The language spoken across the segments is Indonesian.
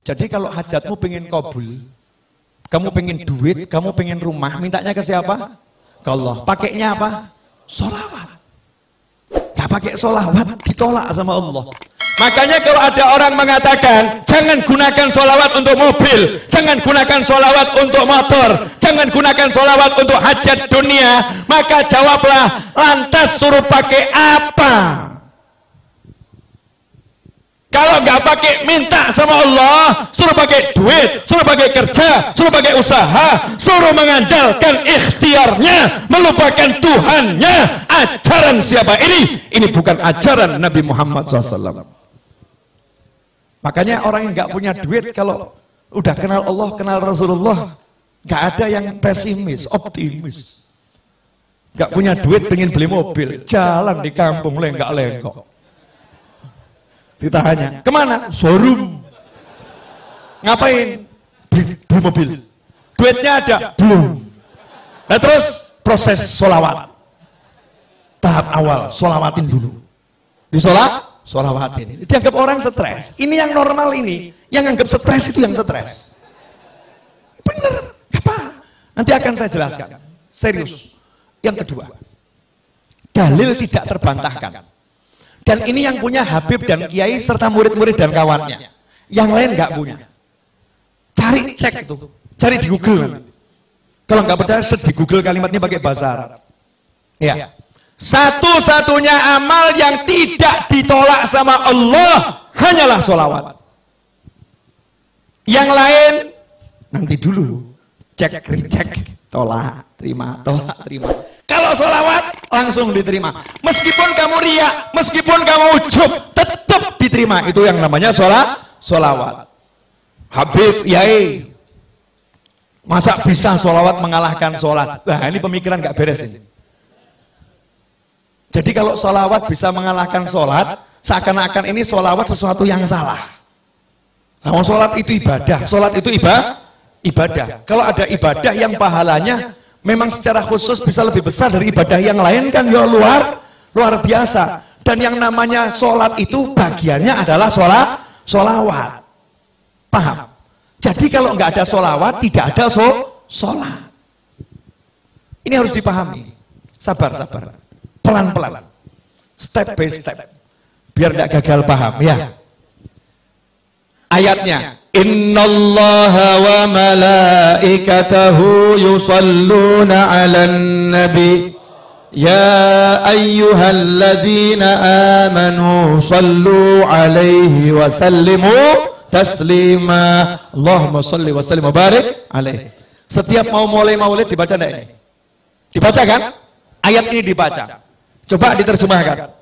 Jadi kalau hajatmu pengen kabul, kamu pengen duit, kamu pengen rumah, mintanya ke siapa? Ke Allah. Pakainya apa? Sholawat. Gak pakai sholawat, ditolak sama Allah. Makanya kalau ada orang mengatakan jangan gunakan sholawat untuk mobil, jangan gunakan sholawat untuk motor, jangan gunakan sholawat untuk hajat dunia, maka jawablah, lantas suruh pakai apa? Kalau nggak pakai minta sama Allah, suruh pakai duit, suruh pakai kerja, suruh pakai usaha, suruh mengandalkan ikhtiarnya, melupakan Tuhannya. Ajaran siapa ini? Ini bukan ajaran Nabi Muhammad SAW. Makanya orang yang nggak punya duit kalau udah kenal Allah, kenal Rasulullah, nggak ada yang pesimis, optimis. Nggak punya duit pengen beli mobil, jalan di kampung lenggak-lenggok. Ditanya, kemana? Showroom. Ngapain? Beli mobil. Duitnya ada? Belum. Nah terus proses sholawat. Tahap awal, sholawatin dulu. Sholawatin. Dianggap orang stres. Ini yang normal ini. Yang anggap stres itu yang stres. Bener. Apa? Nanti akan saya jelaskan. Serius. Yang kedua. Dalil tidak terbantahkan. Dan ini yang punya Habib dan Kiai serta murid-murid dan kawannya. Yang lain nggak punya. Cari cek itu, cari di Google nanti. Kalau nggak percaya, di Google kalimatnya pakai bahasa Arab. Ya. Satu-satunya amal yang tidak ditolak sama Allah hanyalah sholawat. Yang lain nanti dulu, cek, recheck, tolak, terima, tolak, terima. Kalau sholawat langsung diterima. Meskipun kamu riya, meskipun kamu ujub, tetap diterima. Itu yang namanya sholawat. Habib, Yai, masa bisa sholawat mengalahkan sholat? Nah ini pemikiran gak beres ini. Jadi kalau sholawat bisa mengalahkan sholat, seakan-akan ini sholawat sesuatu yang salah. Nah, sholat itu ibadah, sholat itu ibadah. Kalau ada ibadah yang pahalanya memang secara khusus bisa lebih besar dari ibadah yang lain kan ya luar biasa. Dan yang namanya sholat itu bagiannya adalah sholawat. Paham? Jadi kalau nggak ada sholawat tidak ada sholat. Ini harus dipahami. Sabar. Pelan-pelan. Step by step. Biar nggak gagal paham ya. Ayatnya, innallaha wa malaikatahu yusalluna 'alan nabi ya ayyuhalladzina amanu sallu 'alaihi wa sallimu taslima. Allahumma shalli wa sallim wa barik alaihi. Setiap mau mulai maulid dibaca enggak ini? Dibaca kan? Ayat ini dibaca. Coba diterjemahkan.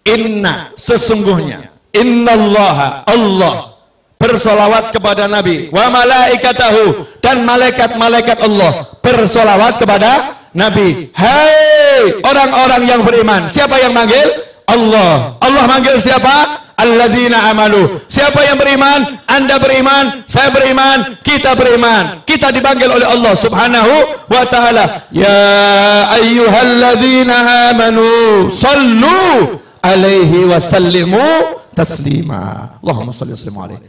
Inna, sesungguhnya, innallaha, Allah bersolawat kepada Nabi, wa malaikatahu, dan malaikat-malaikat Allah bersolawat kepada Nabi. Hai orang-orang yang beriman. Siapa yang manggil? Allah. Allah manggil siapa? Alladzina amanu. Siapa yang beriman? Anda beriman, saya beriman, kita beriman. Kita dipanggil oleh Allah Subhanahu wa ta'ala. Ya ayyuhalladzina amanu sallu alaihi wa sallimu taslima. Allahumma salli wa sallim alaihi.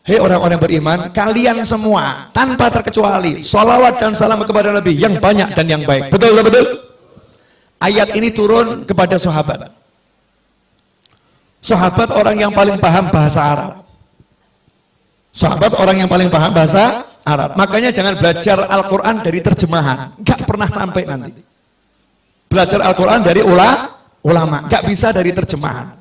Hei orang-orang beriman, kalian semua tanpa terkecuali sholawat dan salam kepada Nabi yang banyak dan yang baik. Betul? Ayat ini turun kepada sahabat. Sahabat orang yang paling paham bahasa Arab. Sahabat orang yang paling paham bahasa Arab. Makanya jangan belajar Al-Quran dari terjemahan. Gak pernah sampai nanti. Belajar Al-Quran dari ulama. Gak bisa dari terjemahan.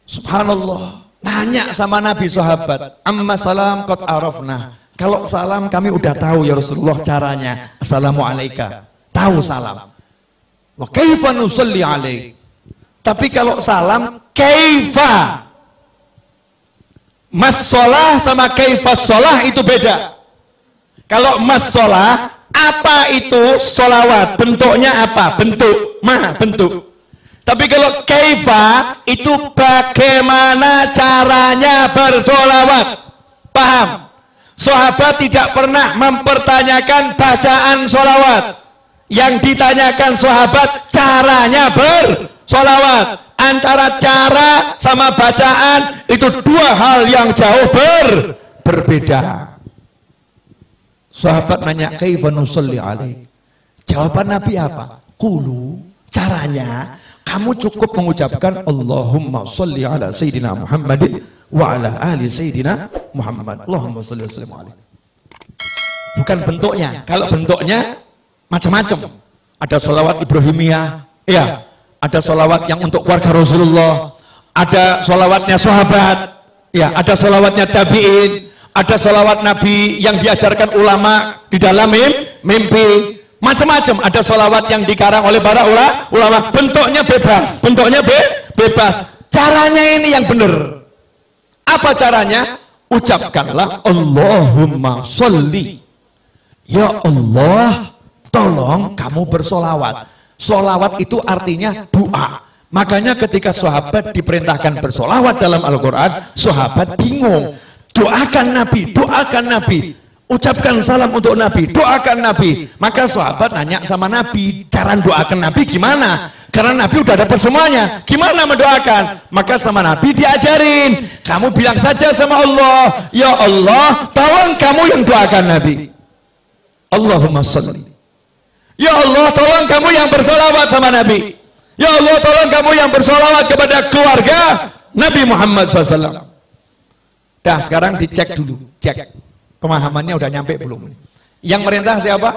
Subhanallah. Nanya sama Nabi sahabat. Amma salam qad arafna. Kalau salam kami udah tahu ya Rasulullah caranya. Assalamualaikum. Tahu salam. Wa kaifa nusalli alaik. Tapi kalau salam, kaifa. Mas sholah sama kaifa sholah itu beda. Kalau mas sholah, apa itu sholawat? Bentuknya apa? Bentuk. Bentuk. Tapi kalau kaifa, itu bagaimana caranya bersolawat. Paham? Sahabat tidak pernah mempertanyakan bacaan sholawat. Yang ditanyakan sahabat, caranya bersolawat. Antara cara sama bacaan itu dua hal yang jauh berbeda. Sahabat nanya, kaifa nusalli alaik? Jawaban Nabi apa? Qulu, caranya kamu cukup mengucapkan Allahumma sholli ala sayyidina Muhammadin wa ala ali sayyidina Muhammad. Allahumma sholli wa sallim alaihi. Bukan bentuknya. Kalau bentuknya macam-macam. Ada sholawat Ibrahimiyah, ya. Ada sholawat yang untuk keluarga Rasulullah, ada sholawatnya sahabat, ya. Ada sholawatnya tabi'in, ada sholawat Nabi yang diajarkan ulama di dalam mimpi. Macam-macam. Ada sholawat yang dikarang oleh para ulama. Bentuknya bebas, bentuknya bebas. Caranya ini yang benar. Apa caranya? Ucapkanlah Allahumma sholli. Ya Allah, tolong kamu bersolawat. Solawat itu artinya doa. Makanya ketika sahabat diperintahkan bersolawat dalam Al-Quran, sahabat bingung. Doakan Nabi, doakan Nabi. Ucapkan salam untuk Nabi, doakan Nabi. Maka sahabat nanya sama Nabi, cara doakan Nabi gimana? Karena Nabi udah dapat semuanya. Gimana mendoakan? Maka sama Nabi diajarin. Kamu bilang saja sama Allah, ya Allah, tolong kamu yang doakan Nabi. Allahumma sholli. Ya Allah, tolong kamu yang bersolawat sama Nabi. Ya Allah, tolong kamu yang bersolawat kepada keluarga Nabi Muhammad SAW. Dah, sekarang dicek dulu, cek pemahamannya udah nyampe belum? Yang merintah siapa?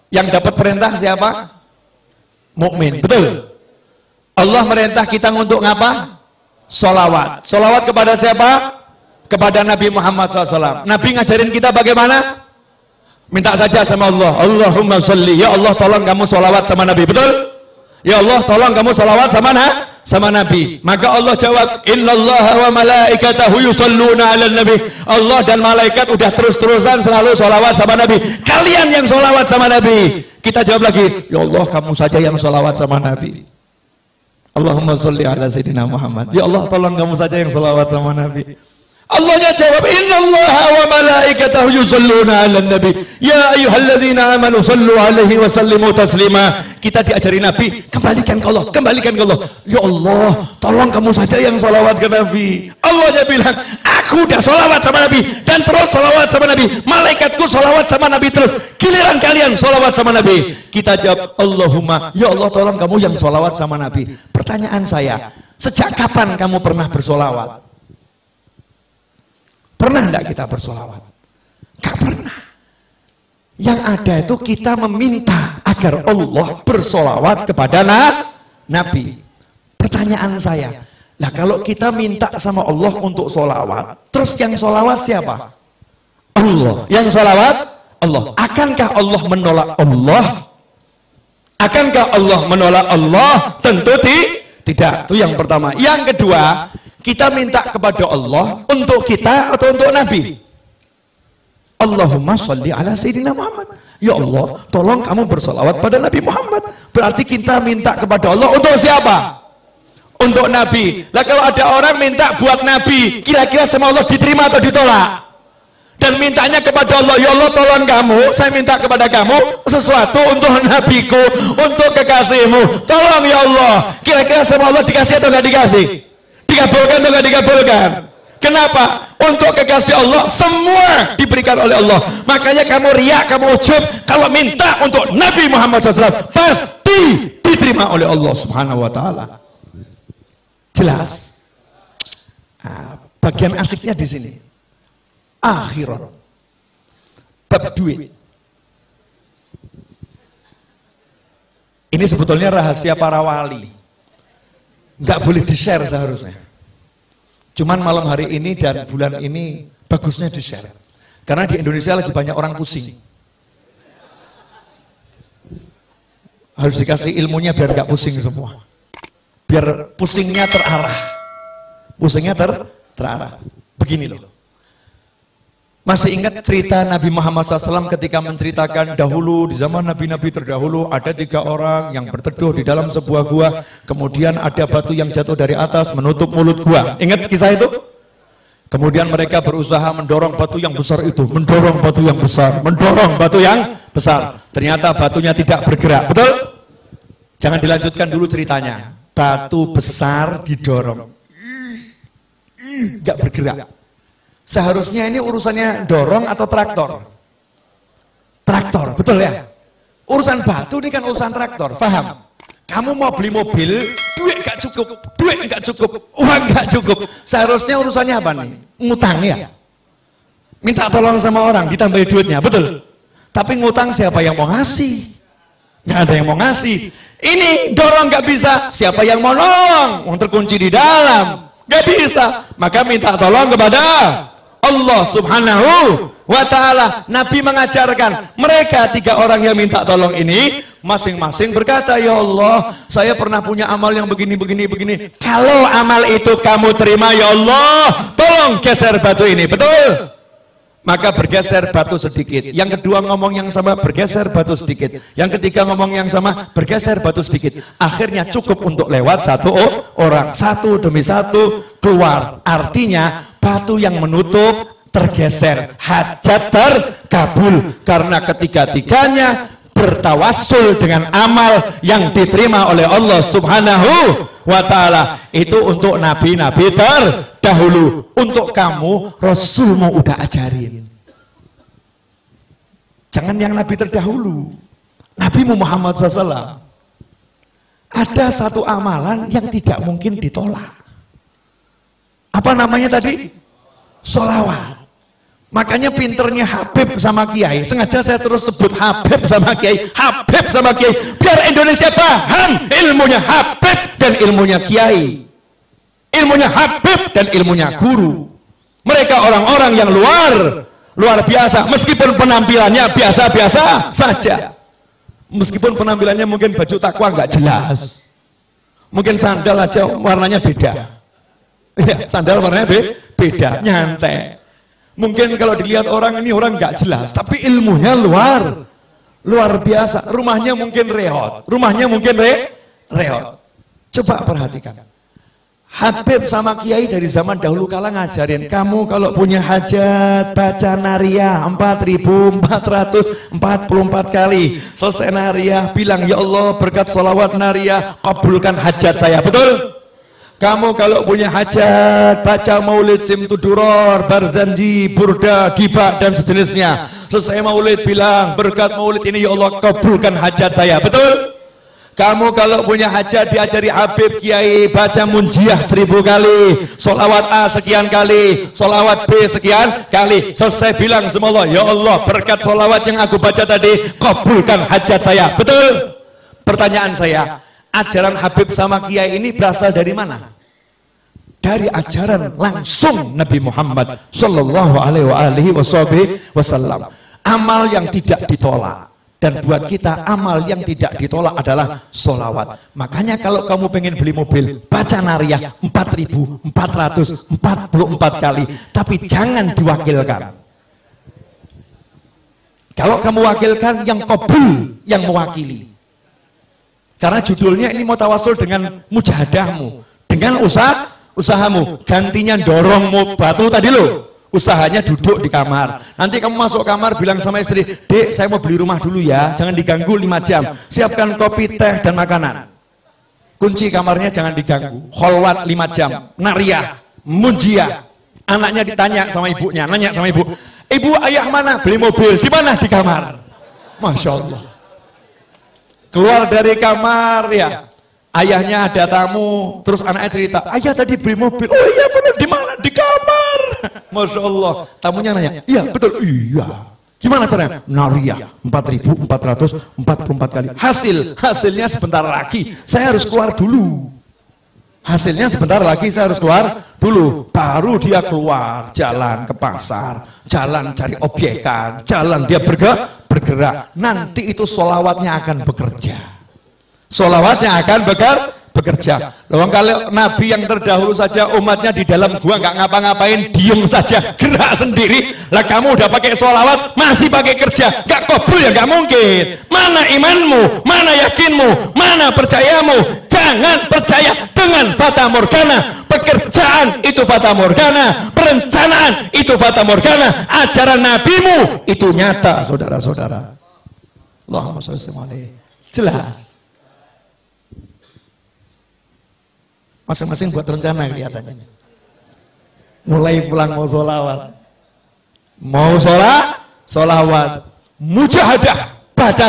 Yang dapat perintah siapa? Mukmin, betul. Allah merintah kita untuk ngapa? Solawat. Solawat kepada siapa? Kepada Nabi Muhammad SAW. Nabi ngajarin kita bagaimana? Minta saja sama Allah, Allahumma sholli. Ya Allah, tolong kamu solawat sama Nabi, betul? Ya Allah, tolong kamu solawat sama Nabi. Maka Allah jawab, innallaha wa malaikatahu yusholluna ala nabi. Allah dan malaikat udah terus-terusan selalu solawat sama Nabi. Kalian yang solawat sama Nabi. Kita jawab lagi, ya Allah, kamu saja yang solawat sama Nabi. Allahumma sholli ala sayyidina Muhammad. Ya Allah, tolong kamu saja yang solawat sama Nabi. Allahnya jawab, innallaha wa malaikatahu yusholluna 'alan nabi ya ayyuhalladzina amanu shallu 'alaihi wa sallimu taslima. Kita diajari Nabi, kembalikan ke Allah, kembalikan ke Allah. Ya Allah, tolong kamu saja yang salawat ke Nabi. Allahnya bilang, aku udah salawat sama Nabi dan terus salawat sama Nabi. Malaikatku salawat sama Nabi terus. Giliran kalian salawat sama Nabi. Kita jawab, Allahumma, ya Allah, tolong kamu yang salawat sama Nabi. Pertanyaan saya, sejak kapan kamu pernah bersolawat? Pernah enggak kita bersolawat? Gak pernah. Yang ada itu kita meminta agar Allah bersolawat kepada Nabi. Pertanyaan saya, nah kalau kita minta sama Allah untuk solawat, terus yang solawat siapa? Allah. Yang solawat? Allah. Akankah Allah menolak Allah? Akankah Allah menolak Allah? Tentu tidak. Itu yang pertama. Yang kedua, kita minta kepada Allah untuk kita atau untuk Nabi? Allahumma sholli ala sayyidina Muhammad. Ya Allah, tolong kamu bersolawat pada Nabi Muhammad. Berarti kita minta kepada Allah untuk siapa? Untuk Nabi. Lah kalau ada orang minta buat Nabi, kira-kira sama Allah diterima atau ditolak? Dan mintanya kepada Allah, ya Allah, tolong kamu, saya minta kepada kamu sesuatu untuk Nabiku, untuk kekasihmu. Tolong ya Allah, kira-kira sama Allah dikasih atau nggak dikasih? Dikabulkan atau nggak dikabulkan? Kenapa? Untuk kekasih Allah semua diberikan oleh Allah. Makanya kamu riak, kamu ujub kalau minta untuk Nabi Muhammad SAW pasti diterima oleh Allah Subhanahu Wa Taala. Jelas? Nah, bagian asiknya di sini. Akhirat. Bab duit. Ini sebetulnya rahasia para wali. Nggak boleh di-share seharusnya. Cuman malam hari ini dan bulan ini bagusnya di-share. Karena di Indonesia lagi banyak orang pusing. Harus dikasih ilmunya biar nggak pusing semua. Biar pusingnya terarah. Pusingnya terarah. Begini loh. Masih ingat cerita Nabi Muhammad SAW ketika menceritakan dahulu di zaman Nabi-Nabi terdahulu ada 3 orang yang berteduh di dalam sebuah gua, kemudian ada batu yang jatuh dari atas menutup mulut gua. Ingat kisah itu? Kemudian mereka berusaha mendorong batu yang besar itu, mendorong batu yang besar, mendorong batu yang besar. Ternyata batunya tidak bergerak, betul? Jangan dilanjutkan dulu ceritanya. batu besar didorong, nggak bergerak. Seharusnya ini urusannya dorong atau traktor? Traktor, betul ya? Urusan batu ini kan urusan traktor, paham? Kamu mau beli mobil, duit nggak cukup, uang nggak cukup. Seharusnya urusannya apa nih? Ngutang ya? Minta tolong sama orang, ditambahin duitnya, betul? Tapi ngutang siapa yang mau ngasih? Nggak ada yang mau ngasih. Ini dorong nggak bisa, siapa yang mau nolong? Wong terkunci di dalam, nggak bisa. Maka minta tolong kepada Allah Subhanahu wa ta'ala. Nabi mengajarkan mereka 3 orang yang minta tolong ini masing-masing berkata, ya Allah, saya pernah punya amal yang begini. Kalau amal itu kamu terima, ya Allah, tolong geser batu ini, betul? Maka bergeser batu sedikit. Yang kedua ngomong yang sama, bergeser batu sedikit. Yang ketiga ngomong yang sama, bergeser batu sedikit. Akhirnya cukup untuk lewat 1 orang, 1 demi 1 keluar. Artinya batu yang menutup tergeser, hajat terkabul. Karena ketiga-tiganya bertawassul dengan amal yang diterima oleh Allah Subhanahu wa ta'ala. Itu untuk nabi-nabi terdahulu. Untuk kamu, Rasulmu udah ajarin. Jangan yang nabi terdahulu, Nabi Muhammad SAW. Ada satu amalan yang tidak mungkin ditolak. Apa namanya tadi? Sholawat. Makanya pinternya Habib sama Kiai. Sengaja saya terus sebut Habib sama Kiai, Habib sama Kiai, biar Indonesia paham ilmunya Habib dan ilmunya Kiai, ilmunya Habib dan ilmunya guru. Mereka orang-orang yang luar biasa. Meskipun penampilannya biasa-biasa saja, meskipun penampilannya mungkin baju takwa nggak jelas, mungkin sandal aja warnanya beda, ya, sandal warnanya beda, nyantai. Mungkin kalau dilihat orang ini orang nggak jelas, tapi ilmunya luar biasa. Rumahnya mungkin reot, reot. Coba perhatikan. Habib sama Kiai dari zaman dahulu kala ngajarin, kamu kalau punya hajat baca nariyah 4444 kali. Selesai nariyah bilang, ya Allah berkat sholawat nariyah kabulkan hajat saya, betul? Kamu kalau punya hajat, baca maulid simtuduror, barzanji, burda, dibak, dan sejenisnya. Selesai maulid bilang, berkat maulid ini ya Allah kabulkan hajat saya, betul? Kamu kalau punya hajat diajari Habib Kiai, baca munjiah 1000 kali, sholawat A sekian kali, sholawat B sekian kali. Selesai bilang sama Allah, ya Allah berkat sholawat yang aku baca tadi, kabulkan hajat saya, betul? Pertanyaan saya, ajaran Habib sama Kiai ini berasal dari mana? Dari ajaran langsung Nabi Muhammad Sallallahu Alaihi Wasallam. Amal yang tidak ditolak. Dan buat kita amal yang tidak ditolak adalah sholawat. Makanya kalau kamu pengen beli mobil, baca nariyah 4444 kali. Tapi jangan diwakilkan. Kalau kamu wakilkan, yang qabul yang mewakili. Karena judulnya ini mau tawasul dengan mujahadahmu, dengan usahamu. Gantinya dorong batu tadi loh, usahanya duduk di kamar. Nanti kamu masuk kamar bilang sama istri, dek saya mau beli rumah dulu ya, jangan diganggu 5 jam, siapkan kopi, teh, dan makanan. Kunci kamarnya jangan diganggu, kholwat 5 jam, nariyah, munjiah. Anaknya ditanya sama ibunya, nanya sama ibu, ayah mana? Beli mobil, di mana? Di kamar. Masya Allah. Keluar dari kamar ya, ayahnya ada tamu, terus anaknya cerita, ayah tadi beli mobil, oh iya benar, di mana? Di kamar. Masya Allah. Tamunya nanya, iya betul, iya. Gimana caranya? Nariyah 4444 kali. Hasilnya sebentar lagi saya harus keluar dulu. Hasilnya sebentar lagi saya harus keluar dulu. Baru dia keluar, jalan ke pasar, jalan cari obyekan, jalan dia bergerak. Nanti itu sholawatnya akan bekerja. Sholawatnya akan bekerja. Loh, kalau Nabi yang terdahulu saja umatnya di dalam gua nggak ngapa-ngapain, diem saja, gerak sendiri. Lah kamu udah pakai sholawat, masih pakai kerja, nggak kabul ya nggak mungkin. Mana imanmu? Mana yakinmu? Mana percayamu? Jangan percaya dengan fata morgana. Pekerjaan itu fata morgana, perencanaan itu fata morgana, ajaran nabimu itu nyata, saudara-saudara. Allahumma shalli alaihi. Jelas. Masing-masing buat rencana kelihatannya. Mulai pulang mau sholawat. Mau sholawat. Mujahadah, baca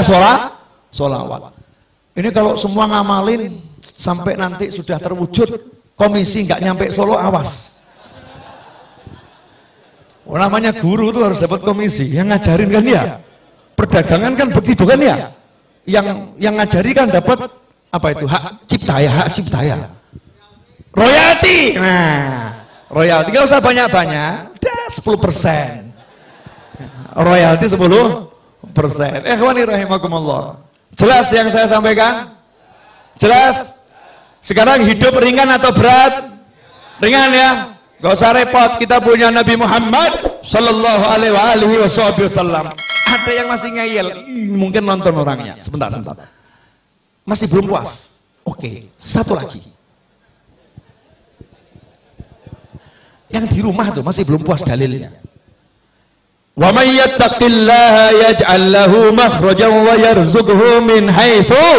sholawat. Ini kalau semua ngamalin sampai nanti sudah terwujud, komisi nggak nyampe Solo, awas. Oh, namanya guru tuh harus dapat komisi, yang ngajarin kan ya. Perdagangan kan begitu kan ya. Yang ngajari kan dapat apa itu, hak cipta ya. Royalti. Nah, royalti nggak usah banyak-banyak, udah 10%. Royalti 10%. Ikhwani rahimakumullah. Jelas yang saya sampaikan? Jelas? Sekarang hidup ringan atau berat? Ringan ya? Gak usah repot, kita punya Nabi Muhammad sallallahu alaihi wasallam. Ada yang masih ngeyel, mungkin nonton orangnya. Sebentar. Masih belum puas? Oke, satu lagi. Yang di rumah tuh masih belum puas dalilnya. Wa may yattaqillaha yaj'al lahu makhrajan wa yarzuqhu min haitsu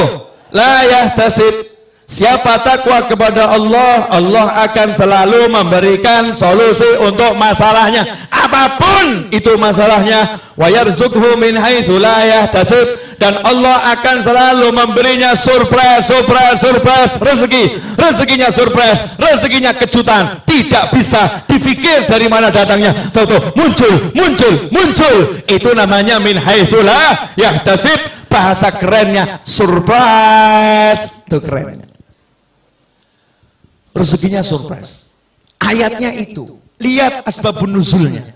la yahtasib. Siapa takwa kepada Allah, Allah akan selalu memberikan solusi untuk masalahnya, apapun itu masalahnya. Wa yarzuqhu min haitsu la yahtasib. Dan Allah akan selalu memberinya surprise rezeki. Rezekinya surprise, rezekinya kejutan, tidak bisa dipikir dari mana datangnya. Tahu muncul. Itu namanya min haitsu la yahtasib. Bahasa kerennya surprise. Itu kerennya. Rezekinya surprise. Ayatnya itu. Lihat asbabun nuzulnya.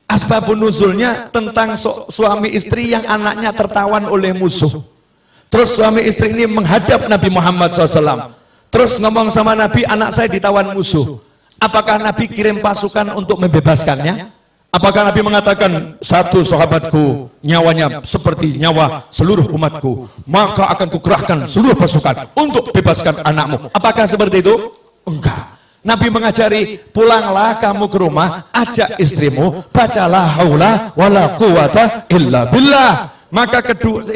Asbabun nuzulnya tentang suami istri yang anaknya tertawan oleh musuh. Terus suami istri ini menghadap Nabi Muhammad SAW. Terus ngomong sama Nabi, anak saya ditawan musuh. Apakah Nabi kirim pasukan untuk membebaskannya? Apakah Nabi mengatakan, satu sahabatku nyawanya seperti nyawa seluruh umatku, maka akan kukerahkan seluruh pasukan untuk bebaskan anakmu? Apakah seperti itu? Enggak. Nabi mengajari, pulanglah kamu ke rumah, ajak istrimu, bacalah haula wala quwata illa billah. Maka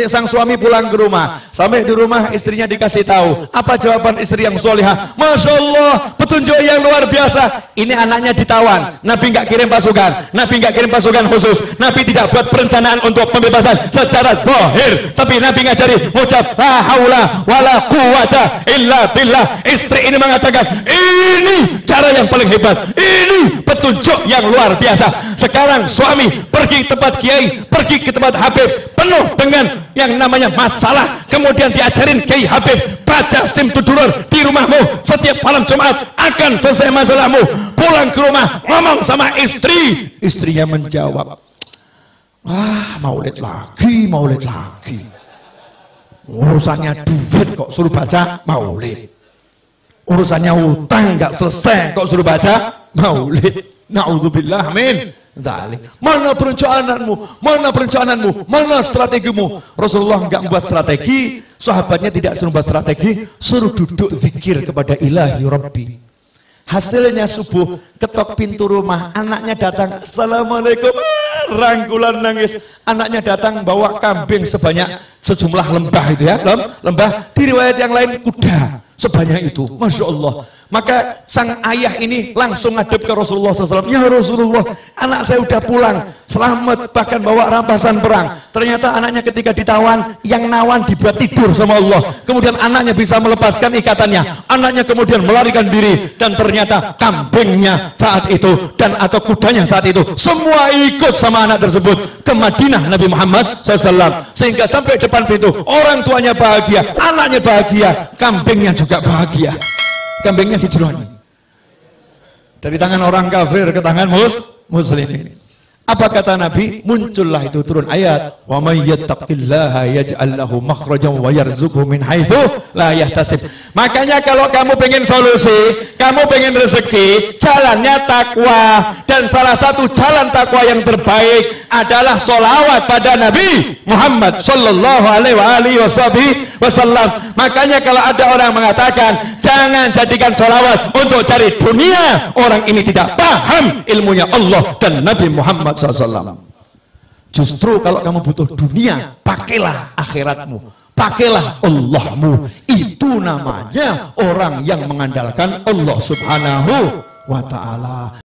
sang suami pulang ke rumah. Sampai di rumah istrinya dikasih tahu. Apa jawaban istri yang solihah? Masya Allah, petunjuk yang luar biasa. Ini anaknya ditawan. Nabi nggak kirim pasukan. Nabi nggak kirim pasukan khusus. Nabi tidak buat perencanaan untuk pembebasan secara zahir. Tapi Nabi ngajari, ucap la haula wala quwata illa billah. Istri ini mengatakan, ini cara yang paling hebat. Ini petunjuk yang luar biasa. Sekarang suami pergi ke tempat kiai, pergi ke tempat habib, penuh dengan yang namanya masalah, kemudian diajarin Kiai Habib, baca Simtudurur di rumahmu setiap malam Jumat, akan selesai masalahmu. Pulang ke rumah, ngomong sama istri, istrinya menjawab, maulid lagi, urusannya duit kok suruh baca maulid, urusannya utang nggak selesai kok suruh baca maulid. Na'udzubillah, amin. Mana perencanaanmu? Mana strategimu? Rasulullah enggak membuat strategi, sahabatnya tidak suruh membuat strategi, suruh duduk zikir kepada ilahi Rabbi. Hasilnya subuh, ketok pintu rumah, anaknya datang, assalamualaikum, rangkulan nangis. Anaknya datang bawa kambing sejumlah lembah itu ya, lembah. Di riwayat yang lain kuda sebanyak itu, masya Allah. Maka sang ayah ini langsung ngadep ke Rasulullah SAW. Ya Rasulullah, anak saya udah pulang, selamat, bahkan bawa rampasan perang. Ternyata anaknya ketika ditawan, yang nawan dibuat tidur sama Allah. Kemudian anaknya bisa melepaskan ikatannya. Anaknya kemudian melarikan diri. Dan ternyata kambingnya saat itu, dan atau kudanya saat itu, semua ikut sama anak tersebut ke Madinah Nabi Muhammad SAW. Sehingga sampai depan pintu, orang tuanya bahagia, anaknya bahagia, kambingnya juga bahagia. Kambingnya hijrah dari tangan orang kafir ke tangan muslimin. Apa kata Nabi? Muncullah itu turun ayat, wa may yattaqillaha yaj'al lahu makhrajan wa yarzuqhu min haitsu la yahtasib. Makanya kalau kamu pengen solusi, kamu pengen rezeki, jalannya takwa. Dan salah satu jalan takwa yang terbaik adalah sholawat pada Nabi Muhammad sallallahu alaihi wasallam. Makanya kalau ada orang mengatakan jangan jadikan sholawat untuk cari dunia, orang ini tidak paham ilmunya Allah dan Nabi Muhammad SAW. Justru kalau kamu butuh dunia, pakailah akhiratmu. pakailah Allahmu. Itu namanya orang yang mengandalkan Allah Subhanahu wa ta'ala.